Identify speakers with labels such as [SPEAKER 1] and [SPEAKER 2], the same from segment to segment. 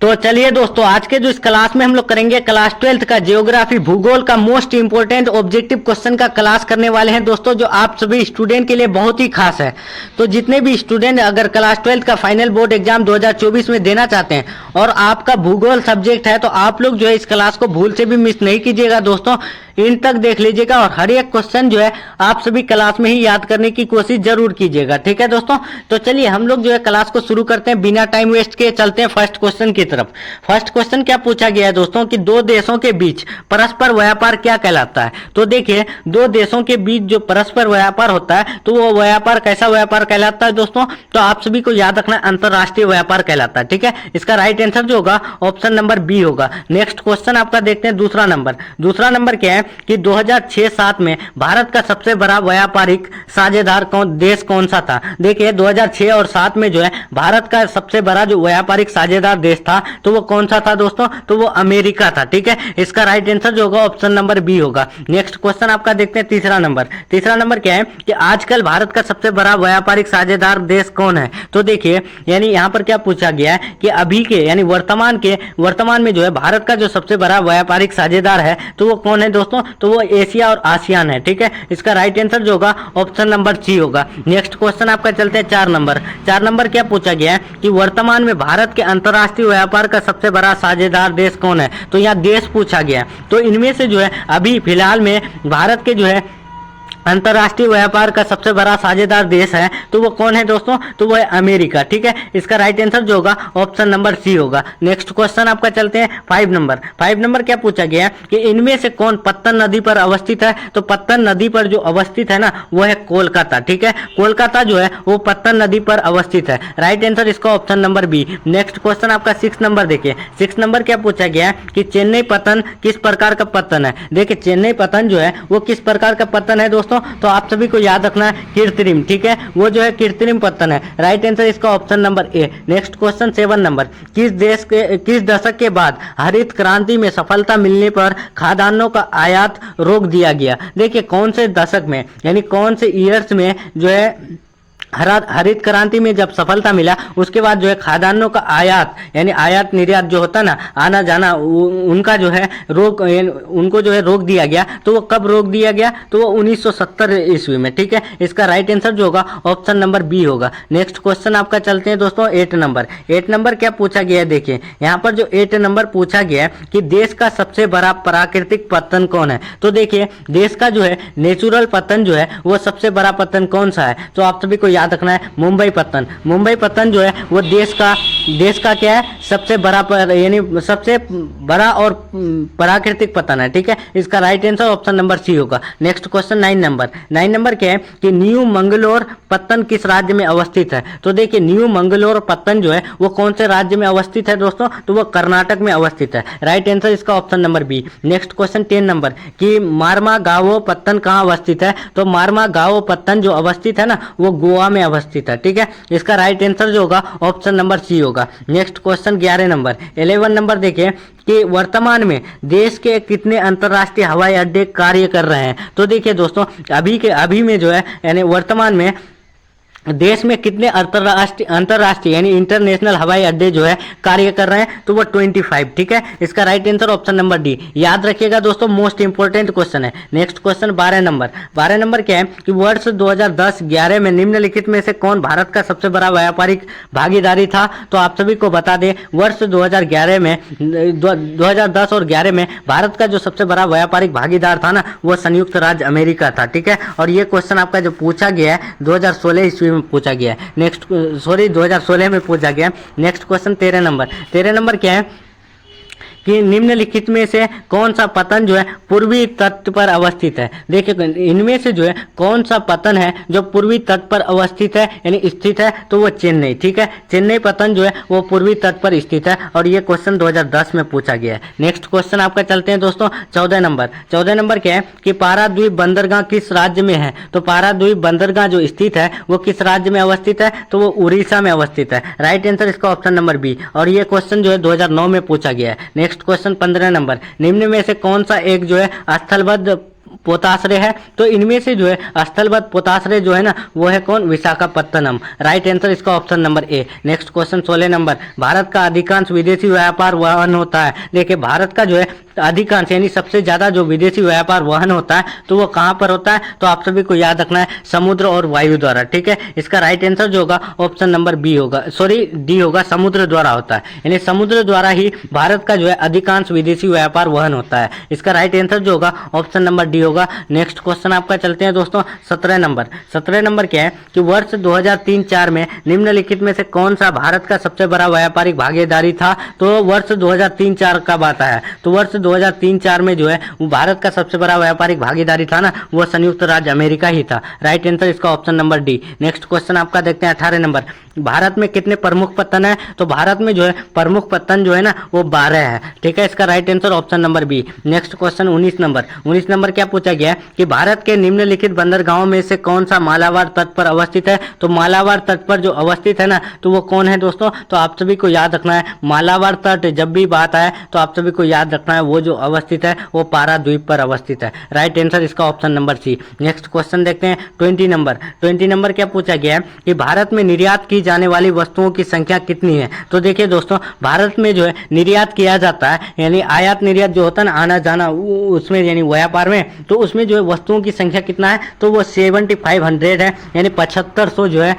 [SPEAKER 1] तो चलिए दोस्तों, आज के जो इस क्लास में हम लोग करेंगे क्लास 12th का ज्योग्राफी भूगोल का मोस्ट इंपोर्टेंट ऑब्जेक्टिव क्वेश्चन का क्लास करने वाले हैं दोस्तों, जो आप सभी स्टूडेंट के लिए बहुत ही खास है। तो जितने भी स्टूडेंट अगर क्लास 12th का फाइनल बोर्ड एग्जाम 2024 में देना चाहते हैं और आपका भूगोल सब्जेक्ट है, तो आप लोग जो है इस क्लास को भूल से भी मिस नहीं कीजिएगा दोस्तों, इन तक देख लीजिएगा और हर एक क्वेश्चन जो है आप सभी क्लास में ही याद करने की कोशिश जरूर कीजिएगा। ठीक है दोस्तों, तो चलिए हम लोग जो है क्लास को शुरू करते हैं, बिना टाइम वेस्ट के चलते हैं फर्स्ट क्वेश्चन की तरफ। फर्स्ट क्वेश्चन क्या पूछा गया है दोस्तों कि दो देशों के बीच परस्पर व्यापार क्या कहलाता है। तो देखिए, दो देशों के बीच जो परस्पर व्यापार होता है तो वो व्यापार कैसा व्यापार कहलाता है दोस्तों, तो आप सभी को याद रखना अंतरराष्ट्रीय व्यापार कहलाता है। ठीक है, इसका राइट आंसर जो होगा ऑप्शन नंबर बी होगा। नेक्स्ट क्वेश्चन आपका देखते हैं दूसरा नंबर। दूसरा नंबर क्या है कि 2006-7 में भारत का सबसे बड़ा व्यापारिक साझेदार देश कौन सा था। देखिए 2006 और 7 में जो है भारत का सबसे बड़ा जो व्यापारिक साझेदार देश था तो वो कौन सा था दोस्तों, तो वो अमेरिका था। ठीक है, इसका राइट आंसर जो होगा ऑप्शन नंबर बी होगा। नेक्स्ट क्वेश्चन आपका देखते हैं तीसरा नंबर। तीसरा नंबर क्या है कि आजकल भारत का सबसे बड़ा व्यापारिक साझेदार देश कौन है। तो देखिए यानी यहाँ पर क्या पूछा गया है कि अभी के यानी वर्तमान में जो है भारत का जो सबसे बड़ा व्यापारिक साझेदार है तो वो कौन है दोस्तों, तो वो एशिया और आसियान है। ठीक है, इसका राइट आंसर जो होगा ऑप्शन नंबर सी होगा। नेक्स्ट क्वेश्चन आपका चलते हैं 4 नंबर। 4 नंबर क्या पूछा गया है कि वर्तमान में भारत के अंतरराष्ट्रीय व्यापार का सबसे बड़ा साझेदार देश कौन है। तो यहाँ देश पूछा गया है, तो इनमें से जो है अभी फिलहाल में भारत के जो है अंतरराष्ट्रीय व्यापार का सबसे बड़ा साझेदार देश है तो वो कौन है दोस्तों, तो वो है अमेरिका। ठीक है, इसका राइट आंसर जो होगा ऑप्शन नंबर सी होगा। नेक्स्ट क्वेश्चन आपका चलते हैं 5 नंबर। 5 नंबर क्या पूछा गया है कि इनमें से कौन पत्तन नदी पर अवस्थित है। तो पत्तन नदी पर जो अवस्थित है ना वो है कोलकाता। ठीक है, कोलकाता जो है वो पत्तन नदी पर अवस्थित है। राइट आंसर इसका option number B. Next question आपका 6 नंबर देखिए। 6 नंबर क्या पूछा गया है कि चेन्नई पतन किस प्रकार का पतन है। देखिए चेन्नई पतन जो है वो किस प्रकार का पतन है दोस्तों, तो आप सभी को याद रखना है कृत्रिम। ठीक है, वो जो है कृत्रिम पतन है। राइट आंसर इसका option number A. Next question 7 number. किस दशक के बाद हरित क्रांति में सफलता मिलने पर खाद्यान्नों का आयात रोक दिया गया। देखिए कौन से दशक में यानी कौन से ईयर्स में जो है हरित क्रांति में जब सफलता मिला उसके बाद जो है खाद्यान्नों का आयात यानी आयात निर्यात जो होता ना आना जाना उनका जो है उनको जो है रोक दिया गया। तो वो कब रोक दिया गया, तो वो 1970 ईस्वी में। ठीक है, इसका राइट आंसर जो होगा ऑप्शन नंबर बी होगा। नेक्स्ट क्वेश्चन आपका चलते हैं दोस्तों 8 नंबर। 8 नंबर क्या पूछा गया है, देखिए यहाँ पर जो 8 नंबर पूछा गया है कि देश का सबसे बड़ा प्राकृतिक पतन कौन है। तो देखिए देश का जो है नेचुरल पतन जो है वो सबसे बड़ा पतन कौन सा है, तो आप सभी को याद रखना है मुंबई पतन। मुंबई पतन जो है वो देश का क्या है सबसे बड़ा यानी सबसे बड़ा और प्राकृतिक पतन है। ठीक है, इसका right answer option number C होगा। Next question 9 number. 9 नंबर क्या है कि न्यू मंगलोर पत्तन किस राज्य में अवस्थित है। तो देखिए न्यू मंगलोर पत्तन जो है वो कौन से राज्य में अवस्थित है दोस्तों, तो वो कर्नाटक में अवस्थित है। राइट आंसर इसका option number B. Next question 10 number कि मार्मागाओ पत्तन कहाँ अवस्थित है। तो मार्मागाओ पत्तन जो अवस्थित है ना वो गोवा में अवस्थित है। ठीक है, इसका राइट आंसर जो होगा ऑप्शन नंबर सी होगा। Next question 11 number. 11 नंबर देखिए कि वर्तमान में देश के कितने अंतर्राष्ट्रीय हवाई अड्डे कार्य कर रहे हैं। तो देखिए दोस्तों अभी में जो है यानी वर्तमान में देश में कितने अंतरराष्ट्रीय यानी इंटरनेशनल हवाई अड्डे जो है कार्य कर रहे हैं, तो वो 25। ठीक है, इसका right answer option number D. याद रखिएगा दोस्तों मोस्ट इंपोर्टेंट क्वेश्चन है। Next question 12 number. 12 नंबर क्या है कि वर्ष 2010-11 में निम्नलिखित में से कौन भारत का सबसे बड़ा व्यापारिक भागीदारी था। तो आप सभी को बता दें वर्ष 2010 और 11 में भारत का जो सबसे बड़ा व्यापारिक भागीदार था ना वो संयुक्त राज्य अमेरिका था। ठीक है, और ये क्वेश्चन आपका जो पूछा गया है 2016 ईस्वी में पूछा गया है। 2016 में पूछा गया। Next question 13 number. 13 नंबर क्या है कि निम्नलिखित में से कौन सा पतन जो है पूर्वी तट पर अवस्थित है। देखिए इनमें से जो है कौन सा पतन है जो पूर्वी तट पर अवस्थित है यानी स्थित है, तो वो चेन्नई। ठीक है, चेन्नई पतन जो है वो पूर्वी तट पर स्थित है और ये क्वेश्चन 2010 में पूछा गया है। नेक्स्ट क्वेश्चन आपका चलते हैं दोस्तों 14 नंबर। 14 नंबर क्या है कि पाराद्वीप बंदरगाह किस राज्य में है। तो पाराद्वीप बंदरगाह जो स्थित है वो किस राज्य में अवस्थित है, तो वो उड़ीसा में अवस्थित है। राइट आंसर इसका ऑप्शन नंबर बी और ये क्वेश्चन जो है 2009 में पूछा गया है। Next question 15 number. निम्न में से कौन सा एक जो है स्थलबद्ध पोताश्रय है। तो इनमें से जो है स्थलबद्ध पोताश्रय जो है ना वो है कौन, विशाखापत्तनम। राइट आंसर इसका option number A. Next question 16 number, Bharat का अधिकांश विदेशी व्यापार वहन होता है। देखिए भारत का जो है अधिकांश यानी सबसे ज्यादा जो विदेशी व्यापार वहन होता है तो वो कहां पर होता है, तो आप सभी को याद रखना है समुद्र और वायु द्वारा। ठीक है, इसका राइट आंसर जो होगा ऑप्शन नंबर बी होगा, सॉरी डी होगा, समुद्र द्वारा होता है। यानी समुद्र द्वारा ही भारत का जो है अधिकांश विदेशी व्यापार वहन होता है। इसका राइट आंसर जो होगा ऑप्शन नंबर डी होगा। नेक्स्ट क्वेश्चन आपका चलते हैं दोस्तों 17 नंबर। 17 नंबर क्या है कि वर्ष 2003-4 में निम्नलिखित में से कौन सा भारत का सबसे बड़ा व्यापारिक भागीदारी था। तो वर्ष 2003-4 कब आता है, तो वर्ष 2003-4 में जो है वो भारत का सबसे बड़ा व्यापारिक भागीदारी था ना वो संयुक्त राज्य अमेरिका ही था। राइट आंसर इसका option number D. Next question आपका देखते हैं 18 नंबर, भारत में कितने प्रमुख पत्तन है, तो भारत में जो है प्रमुख पत्तन जो है ना वो 12 है। ठीक है, इसका right answer option number B. Next question 19 number. 19 number क्या पूछा गया है कि भारत के निम्नलिखित बंदरगाहों में से कौन सा मालाबार तट पर अवस्थित है। तो मालाबार तट पर जो अवस्थित है ना तो वो कौन है दोस्तों, तो आप सभी को याद रखना है मालाबार तट जब भी बात आए तो आप सभी को याद रखना है वो जो अवस्थित है वो पाराद्वीप पर अवस्थित है। राइट आंसर इसका option number C. Next question देखते हैं 20 नंबर। 20 नंबर क्या पूछा गया है कि भारत में निर्यात की जाने वाली वस्तुओं की संख्या कितनी है। तो देखिए दोस्तों भारत में जो है निर्यात किया जाता है यानी आयात निर्यात जो होता है ना आना जाना उसमें यानी व्यापार में, तो उसमें जो है वस्तुओं की संख्या कितना है, तो वो 7500 है यानी 7500 जो है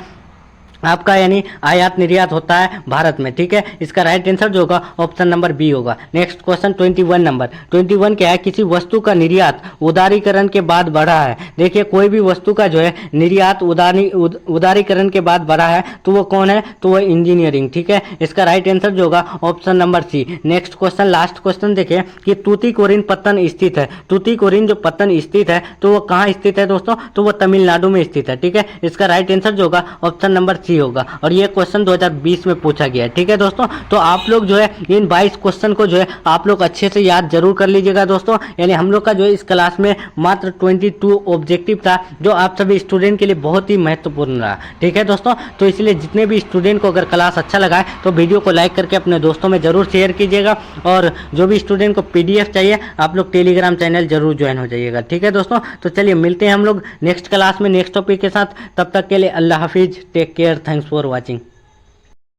[SPEAKER 1] आपका यानी आयात निर्यात होता है भारत में। ठीक है, इसका राइट आंसर जो होगा ऑप्शन नंबर बी होगा। Next question 21 number. 21 क्या है, किसी वस्तु का निर्यात उदारीकरण के बाद बढ़ा है। देखिए कोई भी वस्तु का जो है निर्यात उदारीकरण के बाद बढ़ा है तो वो कौन है, तो वो इंजीनियरिंग। ठीक है, इसका राइट आंसर जो होगा option number C. Next question last question देखिए कि तूतीकोरिन पत्तन स्थित है। तूतीकोरिन जो पत्तन स्थित है तो वो कहाँ स्थित है दोस्तों, तो वो तमिलनाडु में स्थित है। ठीक है, इसका राइट आंसर जो होगा ऑप्शन नंबर होगा और ये क्वेश्चन 2020 में पूछा गया है। ठीक है दोस्तों, तो आप लोग जो है इन 22 क्वेश्चन को जो है आप लोग अच्छे से याद जरूर कर लीजिएगा दोस्तों। यानी हम लोग का जो है इस क्लास में मात्र 22 ऑब्जेक्टिव था जो आप सभी स्टूडेंट के लिए बहुत ही महत्वपूर्ण रहा। ठीक है दोस्तों, तो इसलिए जितने भी स्टूडेंट को अगर क्लास अच्छा लगा है तो वीडियो को लाइक करके अपने दोस्तों में जरूर शेयर कीजिएगा और जो भी स्टूडेंट को PDF चाहिए आप लोग टेलीग्राम चैनल जरूर ज्वाइन हो जाइएगा। ठीक है दोस्तों, तो चलिए मिलते हैं हम लोग नेक्स्ट क्लास में नेक्स्ट टॉपिक के साथ। तब तक के लिए अल्लाह हाफिज, take care, thanks for watching.